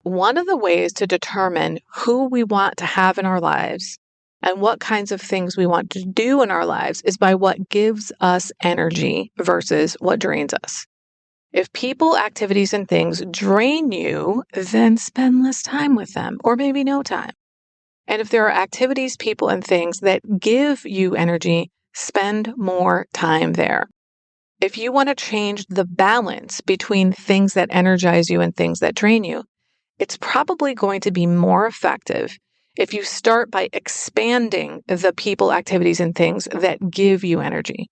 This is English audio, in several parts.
One of the ways to determine who we want to have in our lives and what kinds of things we want to do in our lives is by what gives us energy versus what drains us. If people, activities, and things drain you, then spend less time with them, or maybe no time. And if there are activities, people, and things that give you energy, spend more time there. If you want to change the balance between things that energize you and things that drain you, it's probably going to be more effective if you start by expanding the people, activities, and things that give you energy.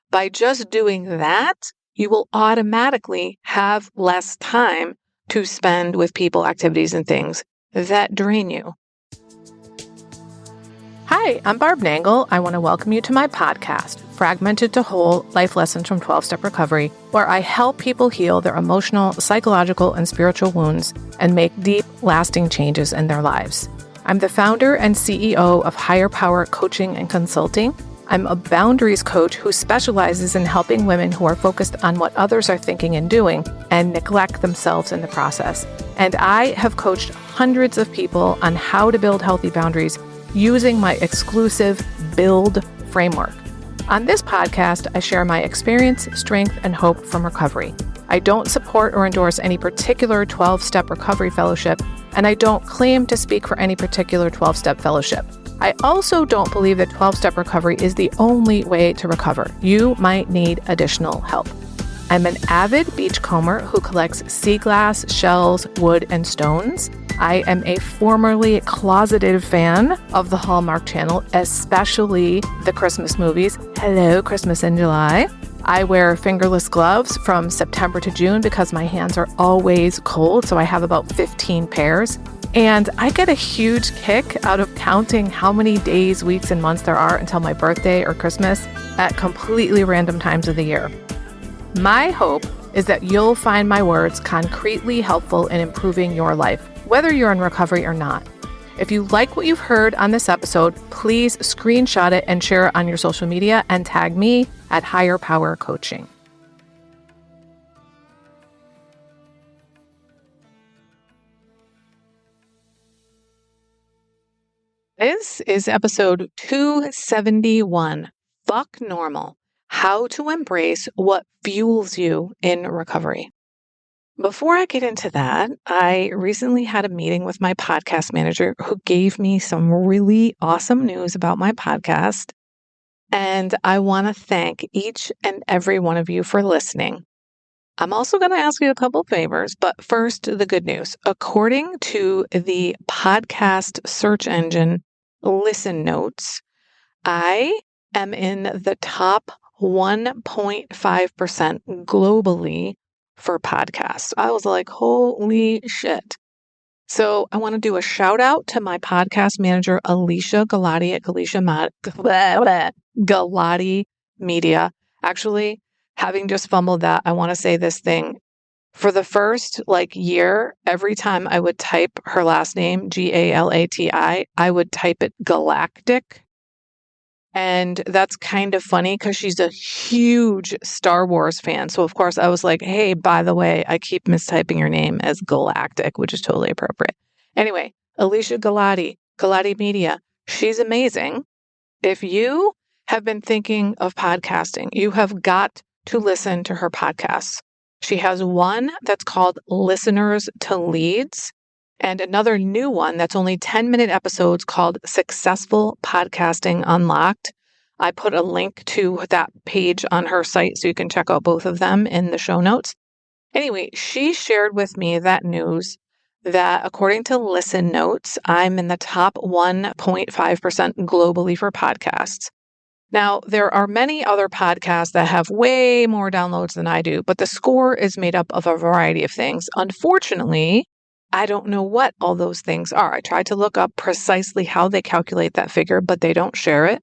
By just doing that, you will automatically have less time to spend with people, activities, and things that drain you. Hi, I'm Barb Nangle. I want to welcome you to my podcast, Fragmented to Whole, Life Lessons from 12-Step Recovery, where I help people heal their emotional, psychological, and spiritual wounds and make deep, lasting changes in their lives. I'm the founder and CEO of Higher Power Coaching and Consulting. I'm a boundaries coach who specializes in helping women who are focused on what others are thinking and doing and neglect themselves in the process. And I have coached hundreds of people on how to build healthy boundaries using my exclusive Build framework. On this podcast, I share my experience, strength, and hope from recovery. I don't support or endorse any particular 12-step recovery fellowship, and I don't claim to speak for any particular 12-step fellowship. I also don't believe that 12-step recovery is the only way to recover. You might need additional help. I'm an avid beachcomber who collects sea glass, shells, wood, and stones. I am a formerly closeted fan of the Hallmark Channel, especially the Christmas movies. Hello, Christmas in July. I wear fingerless gloves from September to June because my hands are always cold, so I have about 15 pairs. And I get a huge kick out of counting how many days, weeks, and months there are until my birthday or Christmas at completely random times of the year. My hope is that you'll find my words concretely helpful in improving your life, whether you're in recovery or not. If you like what you've heard on this episode, please screenshot it and share it on your social media and tag me at Higher Power Coaching. This is episode 271, Fuck Normal, How to Embrace What Fuels You in Recovery. Before I get into that, I recently had a meeting with my podcast manager who gave me some really awesome news about my podcast. And I want to thank each and every one of you for listening. I'm also going to ask you a couple favors, but first, the good news. According to the podcast search engine Listen Notes, I am in the top 1.5% globally for podcasts. I was like, holy shit. So I want to do a shout out to my podcast manager, Alicia Galati at Galati Media. Actually, having just fumbled that, I want to say this thing. For the first year, every time I would type her last name, Galati, I would type it Galactic. And that's kind of funny because she's a huge Star Wars fan. So, of course, I was like, hey, by the way, I keep mistyping your name as Galactic, which is totally appropriate. Anyway, Alicia Galati, Galati Media, she's amazing. If you have been thinking of podcasting, you have got to listen to her podcasts. She has one that's called Listeners to Leads, and another new one that's only 10-minute episodes called Successful Podcasting Unlocked. I put a link to that page on her site so you can check out both of them in the show notes. Anyway, she shared with me that news that according to Listen Notes, I'm in the top 1.5% globally for podcasts. Now, there are many other podcasts that have way more downloads than I do, but the score is made up of a variety of things. Unfortunately, I don't know what all those things are. I tried to look up precisely how they calculate that figure, but they don't share it.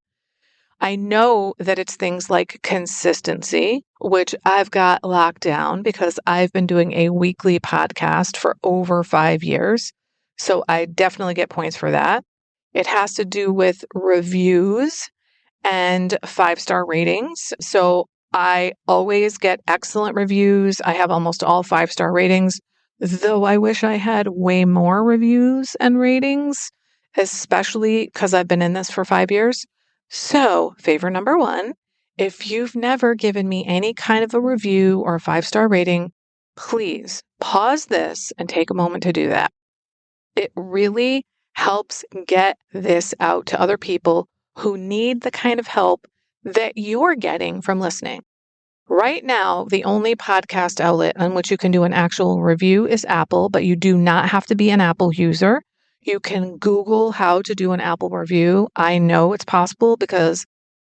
I know that it's things like consistency, which I've got locked down because I've been doing a weekly podcast for over 5 years. So I definitely get points for that. It has to do with reviews and 5-star ratings. So I always get excellent reviews. I have almost all 5-star ratings. though I wish I had way more reviews and ratings, especially because I've been in this for 5 years. So, favor number one, if you've never given me any kind of a review or a 5-star rating, please pause this and take a moment to do that. It really helps get this out to other people who need the kind of help that you're getting from listening. Right now, the only podcast outlet on which you can do an actual review is Apple, but you do not have to be an Apple user. You can Google how to do an Apple review. I know it's possible because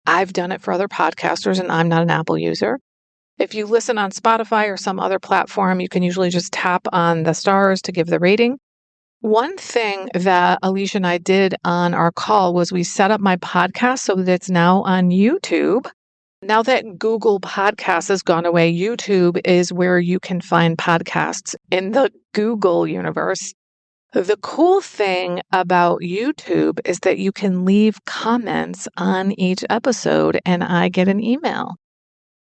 I've done it for other podcasters and I'm not an Apple user. If you listen on Spotify or some other platform, you can usually just tap on the stars to give the rating. One thing that Alicia and I did on our call was we set up my podcast so that it's now on YouTube. Now that Google Podcasts has gone away, YouTube is where you can find podcasts in the Google universe. The cool thing about YouTube is that you can leave comments on each episode and I get an email.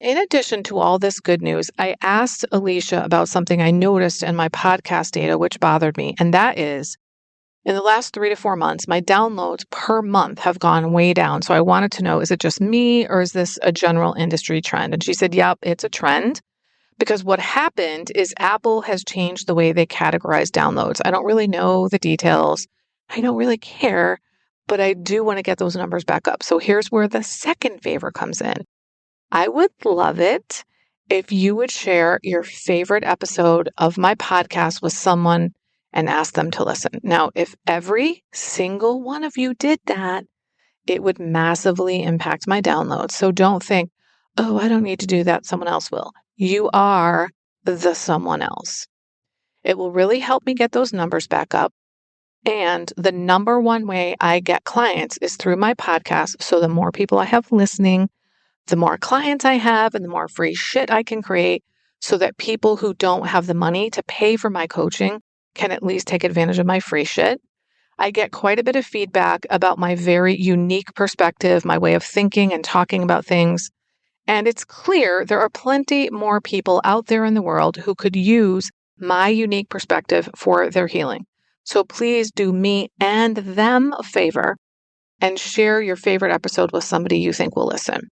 In addition to all this good news, I asked Alicia about something I noticed in my podcast data, which bothered me. And that is, in the last 3 to 4 months, my downloads per month have gone way down. So I wanted to know, is it just me or is this a general industry trend? And she said, yep, it's a trend. Because what happened is Apple has changed the way they categorize downloads. I don't really know the details. I don't really care, but I do want to get those numbers back up. So here's where the second favor comes in. I would love it if you would share your favorite episode of my podcast with someone and ask them to listen. Now, if every single one of you did that, it would massively impact my downloads. So don't think, oh, I don't need to do that. Someone else will. You are the someone else. It will really help me get those numbers back up. And the number one way I get clients is through my podcast. So the more people I have listening, the more clients I have and the more free shit I can create so that people who don't have the money to pay for my coaching can at least take advantage of my free shit. I get quite a bit of feedback about my very unique perspective, my way of thinking and talking about things. And it's clear there are plenty more people out there in the world who could use my unique perspective for their healing. So please do me and them a favor and share your favorite episode with somebody you think will listen.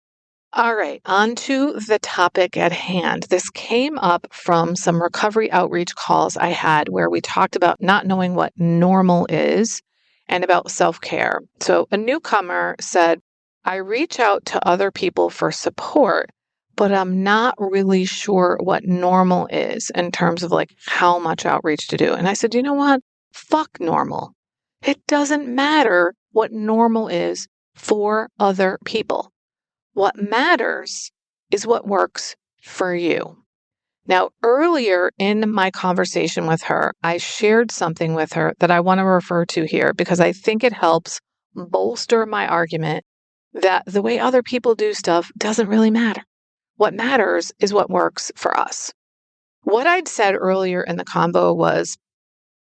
All right, on to the topic at hand. This came up from some recovery outreach calls I had where we talked about not knowing what normal is and about self-care. So a newcomer said, I reach out to other people for support, but I'm not really sure what normal is in terms of like how much outreach to do. And I said, you know what? Fuck normal. It doesn't matter what normal is for other people. What matters is what works for you. Now, earlier in my conversation with her, I shared something with her that I want to refer to here because I think it helps bolster my argument that the way other people do stuff doesn't really matter. What matters is what works for us. What I'd said earlier in the convo was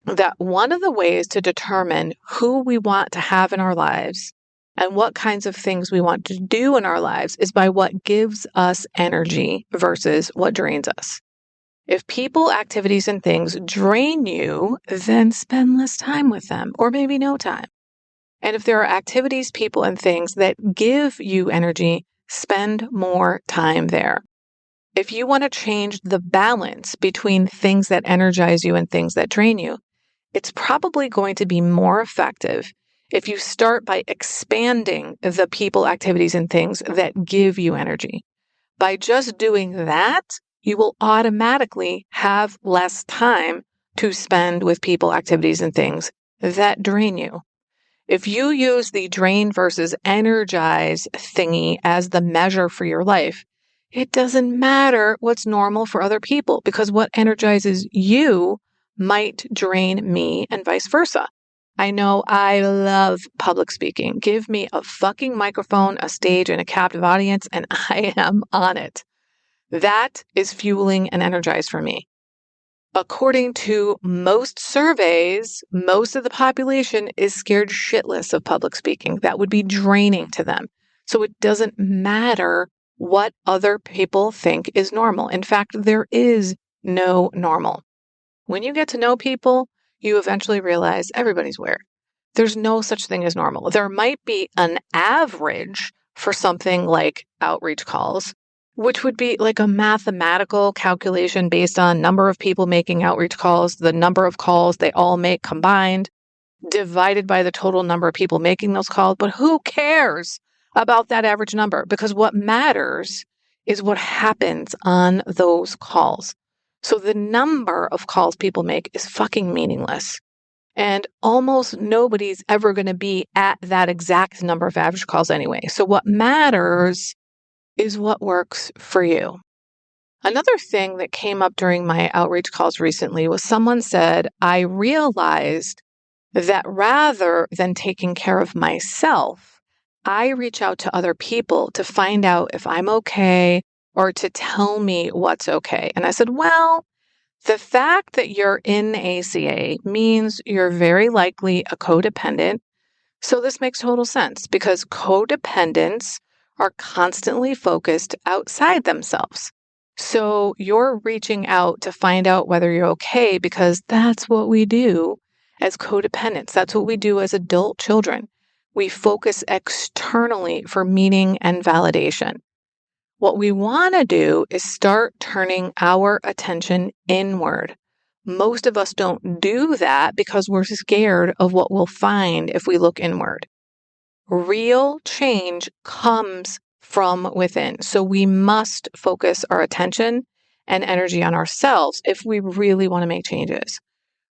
that one of the ways to determine who we want to have in our lives and what kinds of things we want to do in our lives is by what gives us energy versus what drains us. If people, activities, and things drain you, then spend less time with them, or maybe no time. And if there are activities, people, and things that give you energy, spend more time there. If you want to change the balance between things that energize you and things that drain you, it's probably going to be more effective if you start by expanding the people, activities, and things that give you energy. By just doing that, you will automatically have less time to spend with people, activities, and things that drain you. If you use the drain versus energize thingy as the measure for your life, it doesn't matter what's normal for other people because what energizes you might drain me and vice versa. I know I love public speaking. Give me a fucking microphone, a stage, and a captive audience, and I am on it. That is fueling and energize for me. According to most surveys, most of the population is scared shitless of public speaking. That would be draining to them. So it doesn't matter what other people think is normal. In fact, there is no normal. When you get to know people, you eventually realize everybody's weird. There's no such thing as normal. There might be an average for something like outreach calls, which would be like a mathematical calculation based on number of people making outreach calls, the number of calls they all make combined, divided by the total number of people making those calls. But who cares about that average number? Because what matters is what happens on those calls. So the number of calls people make is fucking meaningless. And almost nobody's ever going to be at that exact number of average calls anyway. So what matters is what works for you. Another thing that came up during my outreach calls recently was someone said, I realized that rather than taking care of myself, I reach out to other people to find out if I'm okay or to tell me what's okay. And I said, well, the fact that you're in ACA means you're very likely a codependent. So this makes total sense because codependents are constantly focused outside themselves. So you're reaching out to find out whether you're okay because that's what we do as codependents. That's what we do as adult children. We focus externally for meaning and validation. What we want to do is start turning our attention inward. Most of us don't do that because we're scared of what we'll find if we look inward. Real change comes from within. So we must focus our attention and energy on ourselves if we really want to make changes.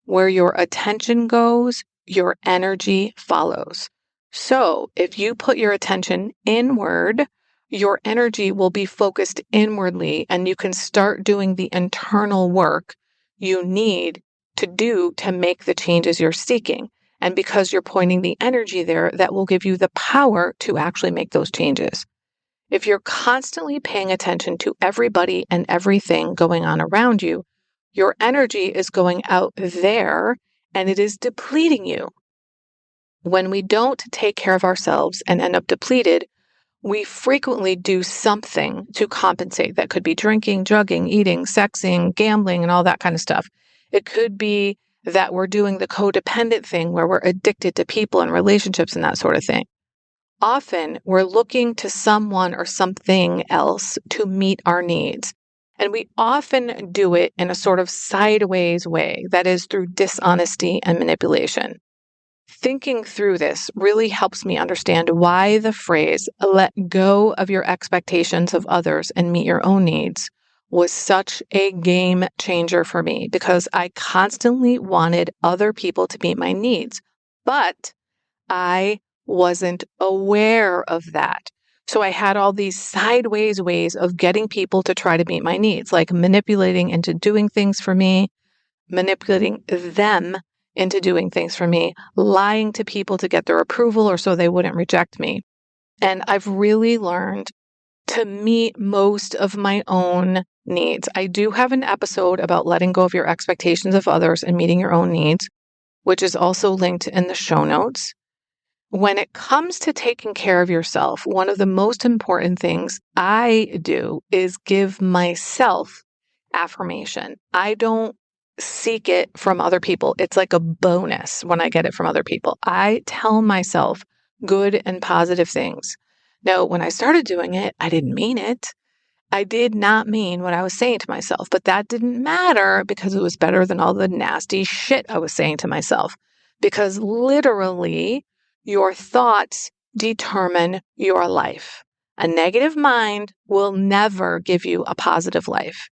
Where your attention goes, your energy follows. So if you put your attention inward, your energy will be focused inwardly and you can start doing the internal work you need to do to make the changes you're seeking. And because you're pointing the energy there, that will give you the power to actually make those changes. If you're constantly paying attention to everybody and everything going on around you, your energy is going out there and it is depleting you. When we don't take care of ourselves and end up depleted, we frequently do something to compensate. That could be drinking, drugging, eating, sexing, gambling, and all that kind of stuff. It could be that we're doing the codependent thing where we're addicted to people and relationships and that sort of thing. Often we're looking to someone or something else to meet our needs. And we often do it in a sort of sideways way, that is through dishonesty and manipulation. Thinking through this really helps me understand why the phrase, let go of your expectations of others and meet your own needs, was such a game changer for me because I constantly wanted other people to meet my needs, but I wasn't aware of that. So I had all these sideways ways of getting people to try to meet my needs, like manipulating into doing things for me, manipulating them into doing things for me, lying to people to get their approval or so they wouldn't reject me. And I've really learned to meet most of my own needs. I do have an episode about letting go of your expectations of others and meeting your own needs, which is also linked in the show notes. When it comes to taking care of yourself, one of the most important things I do is give myself affirmation. I don't seek it from other people. It's like a bonus when I get it from other people. I tell myself good and positive things. Now, when I started doing it, I didn't mean it. I did not mean what I was saying to myself, but that didn't matter because it was better than all the nasty shit I was saying to myself. Because literally, your thoughts determine your life. A negative mind will never give you a positive life.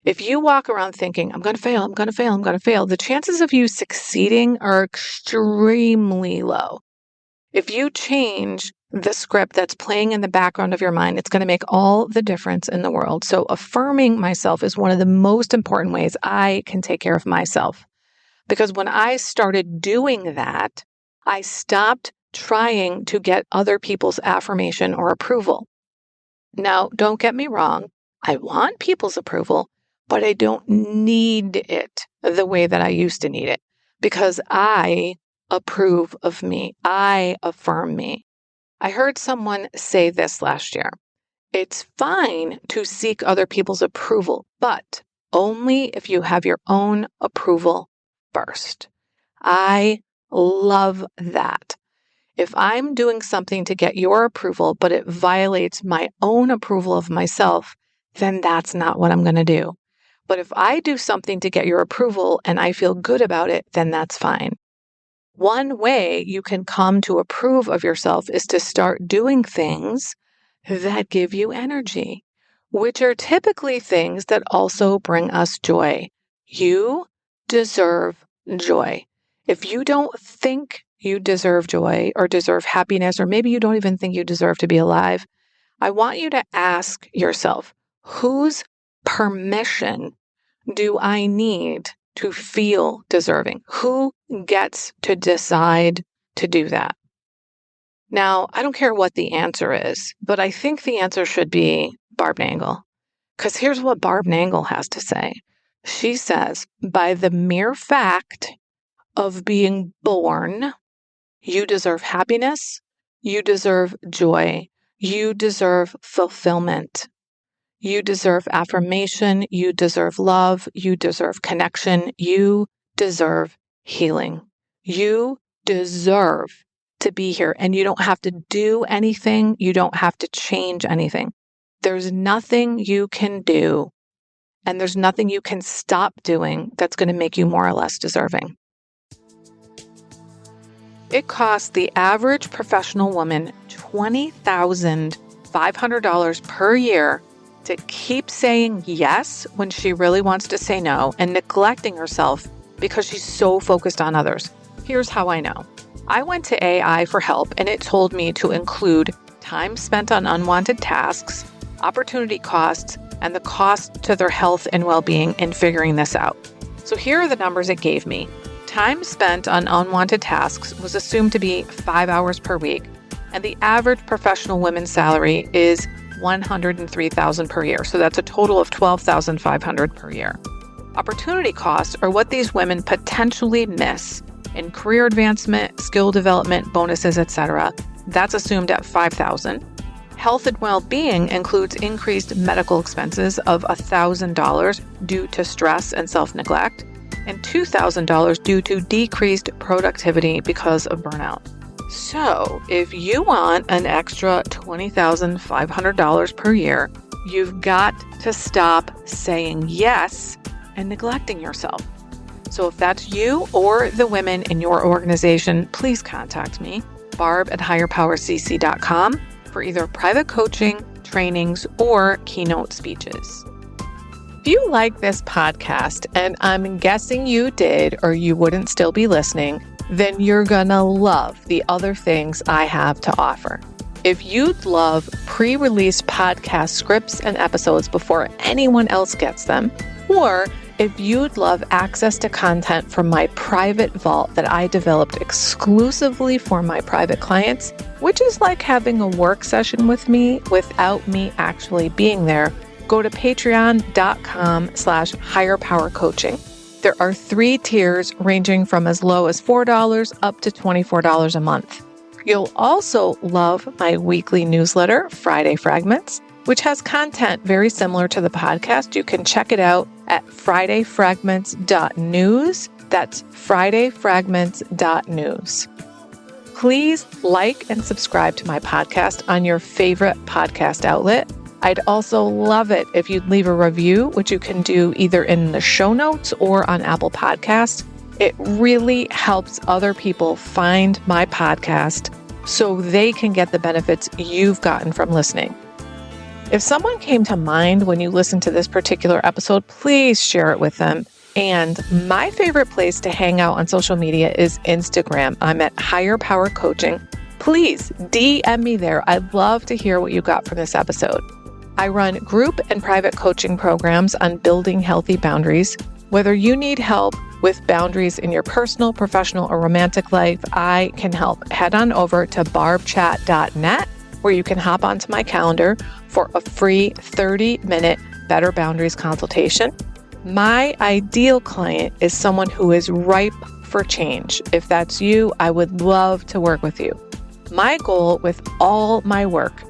If you walk around thinking, I'm going to fail, I'm going to fail, I'm going to fail, the chances of you succeeding are extremely low. If you change the script that's playing in the background of your mind, it's going to make all the difference in the world. So affirming myself is one of the most important ways I can take care of myself. Because when I started doing that, I stopped trying to get other people's affirmation or approval. Now, don't get me wrong. I want people's approval, but I don't need it the way that I used to need it because I approve of me. I affirm me. I heard someone say this last year. It's fine to seek other people's approval, but only if you have your own approval first. I love that. If I'm doing something to get your approval, but it violates my own approval of myself, then that's not what I'm going to do. But if I do something to get your approval and I feel good about it, then that's fine. One way you can come to approve of yourself is to start doing things that give you energy, which are typically things that also bring us joy. You deserve joy. If you don't think you deserve joy or deserve happiness, or maybe you don't even think you deserve to be alive, I want you to ask yourself, whose permission do I need to feel deserving? Who gets to decide to do that? Now, I don't care what the answer is, but I think the answer should be Barb Nangle. Because here's what Barb Nangle has to say. She says, by the mere fact of being born, you deserve happiness, you deserve joy, you deserve fulfillment, you deserve affirmation, you deserve love, you deserve connection, you deserve healing. You deserve to be here, and you don't have to do anything, you don't have to change anything. There's nothing you can do, and there's nothing you can stop doing that's going to make you more or less deserving. It costs the average professional woman $20,500 per year to keep saying yes when she really wants to say no and neglecting herself because she's so focused on others. Here's how I know. I went to AI for help, and it told me to include time spent on unwanted tasks, opportunity costs, and the cost to their health and well-being in figuring this out. So here are the numbers it gave me. Time spent on unwanted tasks was assumed to be 5 hours per week, and the average professional women's salary is $103,000 per year. So that's a total of $12,500 per year. Opportunity costs are what these women potentially miss in career advancement, skill development, bonuses, etc. That's assumed at $5,000. Health and well-being includes increased medical expenses of $1,000 due to stress and self-neglect, and $2,000 due to decreased productivity because of burnout. So, if you want an extra $20,500 per year, you've got to stop saying yes and neglecting yourself. So if that's you or the women in your organization, please contact me, barb@higherpowercc.com, for either private coaching, trainings, or keynote speeches. If you like this podcast, and I'm guessing you did or you wouldn't still be listening, then you're gonna love the other things I have to offer. If you'd love pre-release podcast scripts and episodes before anyone else gets them, or if you'd love access to content from my private vault that I developed exclusively for my private clients, which is like having a work session with me without me actually being there, go to patreon.com/higherpowercoaching. There are 3 tiers ranging from as low as $4 up to $24 a month. You'll also love my weekly newsletter, Friday Fragments, which has content very similar to the podcast. You can check it out at fridayfragments.news. That's fridayfragments.news. Please like and subscribe to my podcast on your favorite podcast outlet. I'd also love it if you'd leave a review, which you can do either in the show notes or on Apple Podcasts. It really helps other people find my podcast so they can get the benefits you've gotten from listening. If someone came to mind when you listen to this particular episode, please share it with them. And my favorite place to hang out on social media is Instagram. I'm at Higher Power Coaching. Please DM me there. I'd love to hear what you got from this episode. I run group and private coaching programs on building healthy boundaries. Whether you need help with boundaries in your personal, professional, or romantic life, I can help. Head on over to barbchat.net, where you can hop onto my calendar for a free 30-minute Better Boundaries consultation. My ideal client is someone who is ripe for change. If that's you, I would love to work with you. My goal with all my work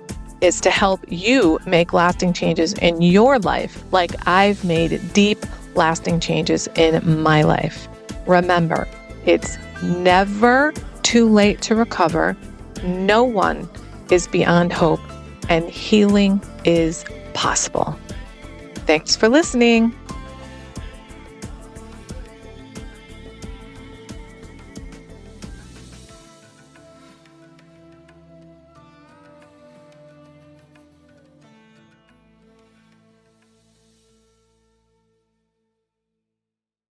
is to help you make lasting changes in your life, like I've made deep, lasting changes in my life. Remember, it's never too late to recover. No one is beyond hope, and healing is possible. Thanks for listening.